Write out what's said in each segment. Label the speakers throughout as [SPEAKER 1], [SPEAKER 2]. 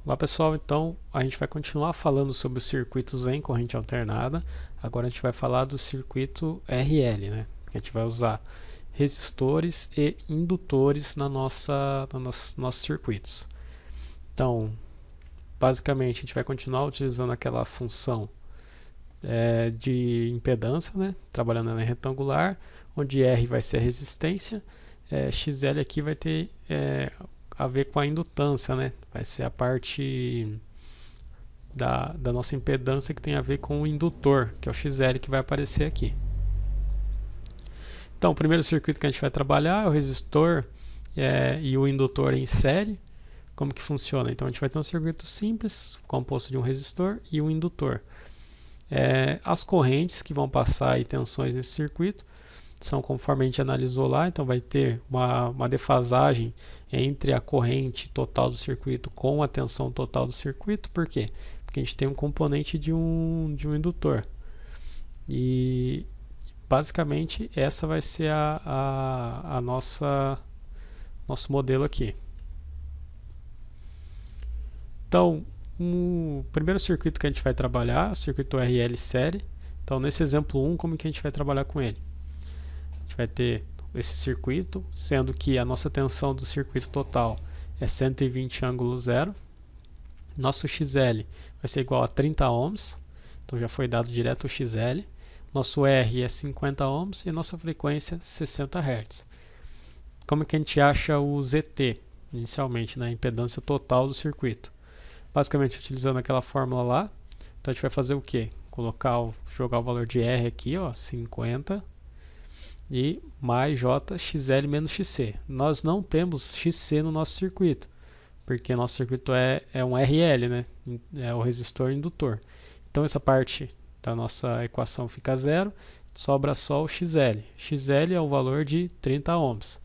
[SPEAKER 1] Olá pessoal, então a gente vai continuar falando sobre os circuitos em corrente alternada. Agora a gente vai falar do circuito RL, né? Que a gente vai usar resistores e indutores nos nossos circuitos. Então, basicamente a gente vai continuar utilizando aquela função de impedância, né? Trabalhando ela em retangular, onde R vai ser a resistência, XL aqui vai ter a ver com a indutância, né? Vai ser a parte da nossa impedância que tem a ver com o indutor, que é o XL que vai aparecer aqui. Então, o primeiro circuito que a gente vai trabalhar é o resistor e o indutor em série. Como que funciona? Então, a gente vai ter um circuito simples, composto de um resistor e um indutor. As correntes que vão passar e tensões nesse circuito são conforme a gente analisou lá, então vai ter uma defasagem entre a corrente total do circuito com a tensão total do circuito. Por quê? Porque a gente tem um componente de um indutor. E basicamente essa vai ser a nosso modelo aqui. Então, o primeiro circuito que a gente vai trabalhar é o circuito RL série. Então, nesse exemplo 1, como que a gente vai trabalhar com ele? A gente vai ter esse circuito, sendo que a nossa tensão do circuito total é 120 ângulo zero. Nosso XL vai ser igual a 30 ohms, então já foi dado direto o XL. Nosso R é 50 ohms e nossa frequência 60 Hz. Como que a gente acha o ZT inicialmente, na impedância total do circuito? Basicamente utilizando aquela fórmula lá. Então a gente vai fazer o que? Jogar o valor de R aqui, ó, 50 e mais J XL menos XC. Nós não temos XC no nosso circuito, porque nosso circuito é um RL, né? É o resistor indutor. Então essa parte da nossa equação fica zero, sobra só o XL. XL é o valor de 30 ohms.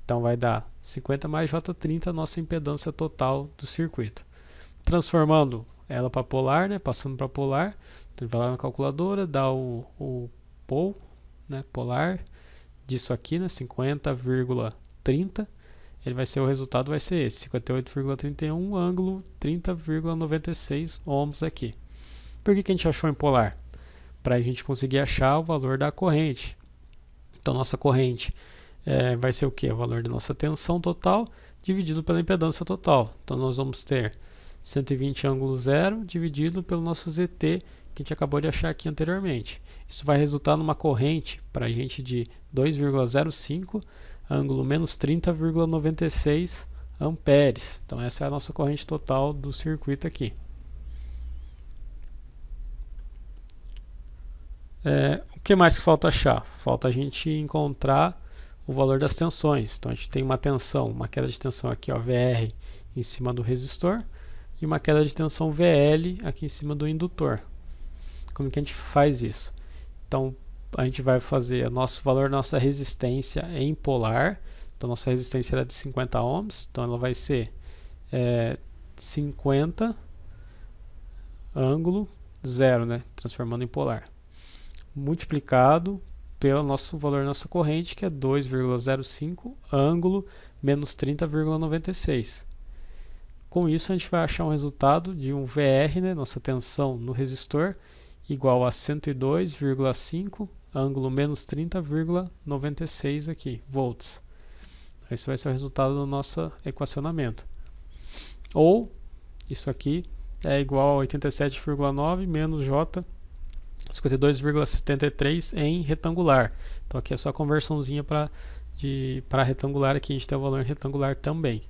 [SPEAKER 1] Então vai dar 50 mais J30, a nossa impedância total do circuito. Transformando ela para polar, né? Passando para polar, então vai lá na calculadora, dá o pol, né? Polar disso aqui, né? 50,30. Ele vai ser, o resultado vai ser esse, 58,31, ângulo 30,96 ohms aqui. Por que a gente achou em polar? Para a gente conseguir achar o valor da corrente. Então, nossa corrente vai ser o que? O valor da nossa tensão total dividido pela impedância total. Então, nós vamos ter 120 ângulo zero dividido pelo nosso ZT, que a gente acabou de achar aqui anteriormente. Isso vai resultar numa corrente para a gente de 2,05, ângulo menos 30,96 amperes. Então essa é a nossa corrente total do circuito aqui. O que mais que falta achar? Falta a gente encontrar o valor das tensões. Então a gente tem uma tensão, uma queda de tensão aqui, ó, VR, em cima do resistor, e uma queda de tensão VL aqui em cima do indutor. Como que a gente faz isso? Então a gente vai fazer o nosso valor da nossa resistência em polar. Então nossa resistência era de 50 ohms, então ela vai ser 50 ângulo zero, né? Transformando em polar, multiplicado pelo nosso valor da nossa corrente, que é 2,05 ângulo menos 30,96. Com isso a gente vai achar um resultado de um VR, né, nossa tensão no resistor, igual a 102,5 ângulo menos 30,96 aqui, volts. Esse vai ser o resultado do nosso equacionamento. Ou, isso aqui é igual a 87,9 menos J 52,73 em retangular. Então aqui é só a conversãozinha para retangular, aqui a gente tem o valor em retangular também.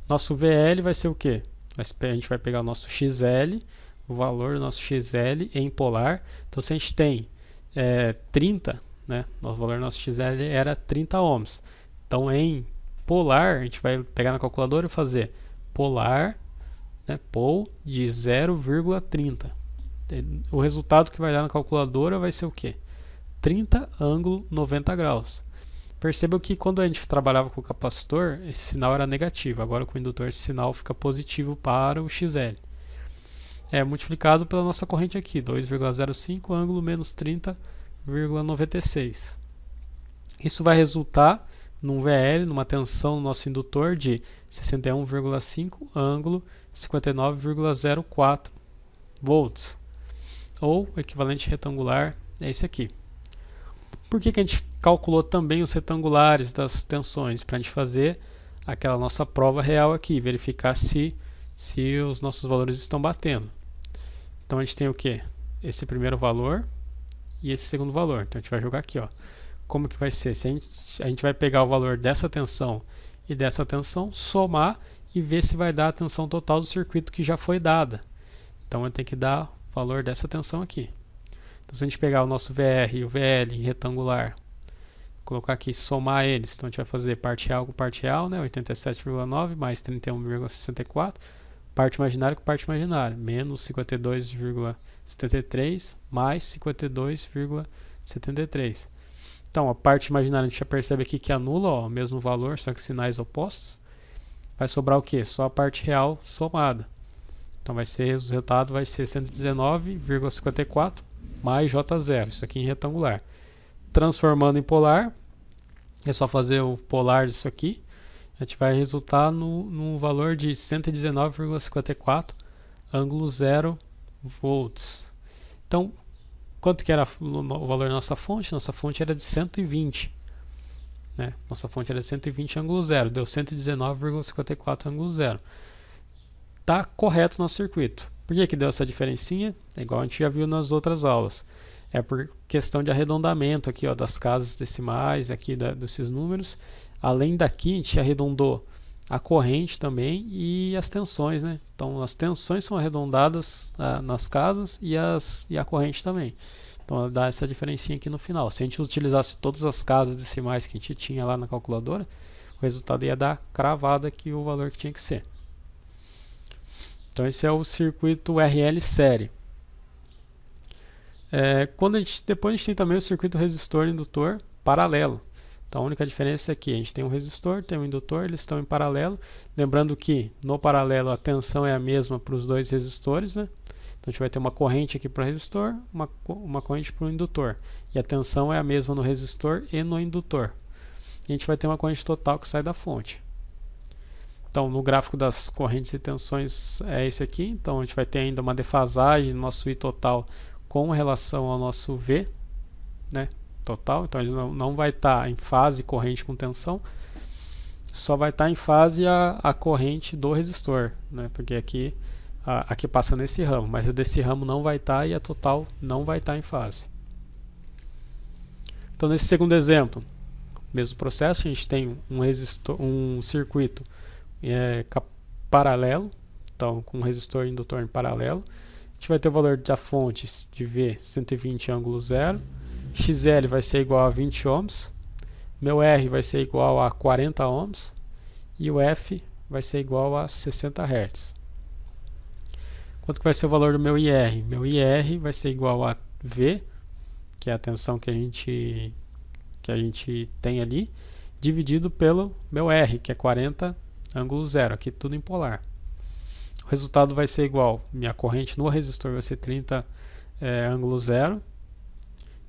[SPEAKER 1] Nosso VL vai ser o que? A gente vai pegar o nosso XL, o valor do nosso XL em polar. Então se a gente tem 30, né, o valor do nosso XL era 30 ohms. Então em polar, a gente vai pegar na calculadora e fazer polar, né, pol de 0,30. O resultado que vai dar na calculadora vai ser o que? 30 ângulo 90 graus. Perceba que quando a gente trabalhava com o capacitor, esse sinal era negativo. Agora com o indutor esse sinal fica positivo para o XL. É multiplicado pela nossa corrente aqui, 2,05 ângulo menos 30,96. Isso vai resultar num VL, numa tensão no nosso indutor de 61,5, ângulo 59,04 volts. Ou o equivalente retangular é esse aqui. Por que a gente calculou também os retangulares das tensões? Para a gente fazer aquela nossa prova real aqui, verificar se os nossos valores estão batendo. Então a gente tem o que? Esse primeiro valor e esse segundo valor. Então a gente vai jogar aqui, ó. Como que vai ser? Se a gente vai pegar o valor dessa tensão e dessa tensão, somar e ver se vai dar a tensão total do circuito que já foi dada. Então eu tenho que dar o valor dessa tensão aqui. Então se a gente pegar o nosso VR e o VL retangular, colocar aqui, somar eles, então a gente vai fazer parte real com parte real, né? 87,9 mais 31,64, parte imaginária com parte imaginária, menos 52,73 mais 52,73. Então a parte imaginária a gente já percebe aqui que anula, ó, o mesmo valor, só que sinais opostos. Vai sobrar o que? Só a parte real somada. Então vai ser, o resultado vai ser 119,54 mais J0, isso aqui em retangular. Transformando em polar, é só fazer o polar disso aqui, a gente vai resultar no valor de 119,54, ângulo 0 volts. Então, quanto que era o valor da nossa fonte? Nossa fonte era de 120. Né? Nossa fonte era de 120, ângulo 0, deu 119,54, ângulo 0. Está correto o nosso circuito. Por que deu essa diferencinha? É igual a gente já viu nas outras aulas. É por questão de arredondamento aqui, ó, das casas decimais, aqui desses números. Além daqui, a gente arredondou a corrente também e as tensões, né? Então, as tensões são arredondadas nas casas e a corrente também. Então, dá essa diferencinha aqui no final. Se a gente utilizasse todas as casas decimais que a gente tinha lá na calculadora, o resultado ia dar cravado aqui o valor que tinha que ser. Então, esse é o circuito RL série. Depois a gente tem também o circuito resistor e indutor paralelo. Então a única diferença é que a gente tem um resistor, tem um indutor, eles estão em paralelo. Lembrando que no paralelo a tensão é a mesma para os dois resistores, né? Então a gente vai ter uma corrente aqui para o resistor, uma corrente para o indutor. E a tensão é a mesma no resistor e no indutor. E a gente vai ter uma corrente total que sai da fonte. Então no gráfico das correntes e tensões é esse aqui. Então a gente vai ter ainda uma defasagem no nosso I total com relação ao nosso V, né, total. Então ele não vai estar em fase corrente com tensão, só vai estar em fase a corrente do resistor, né, porque aqui passa nesse ramo, mas a desse ramo não vai estar e a total não vai estar em fase. Então nesse segundo exemplo, mesmo processo, a gente tem um circuito paralelo, então com resistor e indutor em paralelo. A gente vai ter o valor da fonte de V 120 ângulo 0, XL vai ser igual a 20 ohms, meu R vai ser igual a 40 ohms e o F vai ser igual a 60 Hz. Quanto que vai ser o valor do meu IR? Meu IR vai ser igual a V, que é a tensão que a gente tem ali, dividido pelo meu R, que é 40 ângulo 0, aqui tudo em polar. O resultado vai ser igual, minha corrente no resistor vai ser 30 ângulo 0,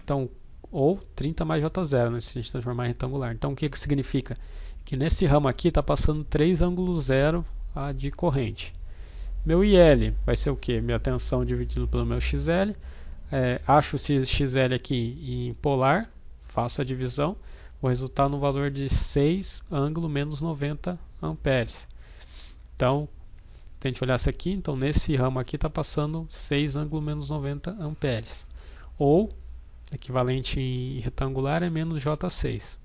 [SPEAKER 1] então, ou 30 mais J0, né, se a gente transformar em retangular. Então o que significa? Que nesse ramo aqui está passando 3 ângulo 0 de corrente. Meu IL vai ser o que? Minha tensão dividido pelo meu XL. Acho esse XL aqui em polar, faço a divisão, vou resultar no valor de 6 ângulo menos 90 amperes. Então, se a gente olhasse aqui, então nesse ramo aqui está passando 6 ângulo menos 90 amperes. Ou, equivalente em retangular é menos J6.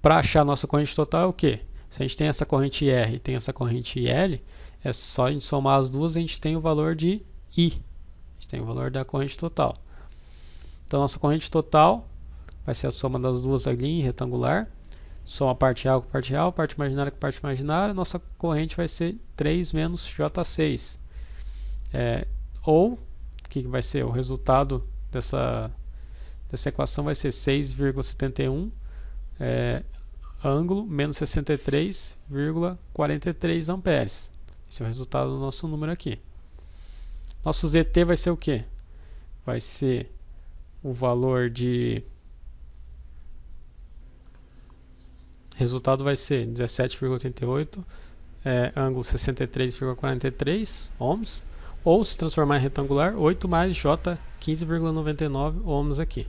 [SPEAKER 1] Para achar a nossa corrente total é o que? Se a gente tem essa corrente R e tem essa corrente L, é só a gente somar as duas, a gente tem o valor de I. A gente tem o valor da corrente total. Então, nossa corrente total vai ser a soma das duas ali em retangular. Soma parte real com parte real, parte imaginária com parte imaginária. Nossa corrente vai ser 3 menos J6. Ou, o que vai ser? O resultado dessa equação vai ser 6,71 ângulo menos 63,43 amperes. Esse é o resultado do nosso número aqui. Nosso ZT vai ser o quê? Vai ser o valor de resultado vai ser 17,88, ângulo 63,43 ohms, ou se transformar em retangular, 8 mais J 15,99 ohms aqui.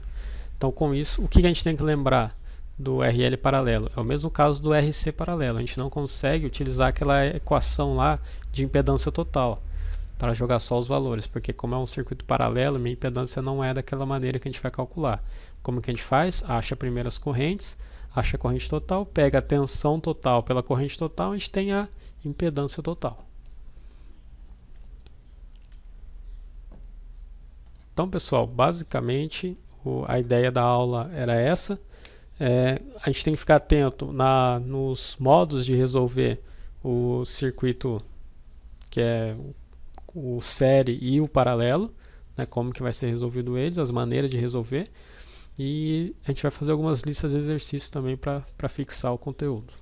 [SPEAKER 1] Então, com isso, o que a gente tem que lembrar do RL paralelo? É o mesmo caso do RC paralelo. A gente não consegue utilizar aquela equação lá de impedância total para jogar só os valores, porque como é um circuito paralelo, minha impedância não é daquela maneira que a gente vai calcular. Como que a gente faz? Acha primeiro as correntes, acha a corrente total, pega a tensão total pela corrente total, a gente tem a impedância total. Então, pessoal, basicamente a ideia da aula era essa. A gente tem que ficar atento nos modos de resolver o circuito, que é o série e o paralelo, né, como que vai ser resolvido eles, as maneiras de resolver, e a gente vai fazer algumas listas de exercícios também para fixar o conteúdo.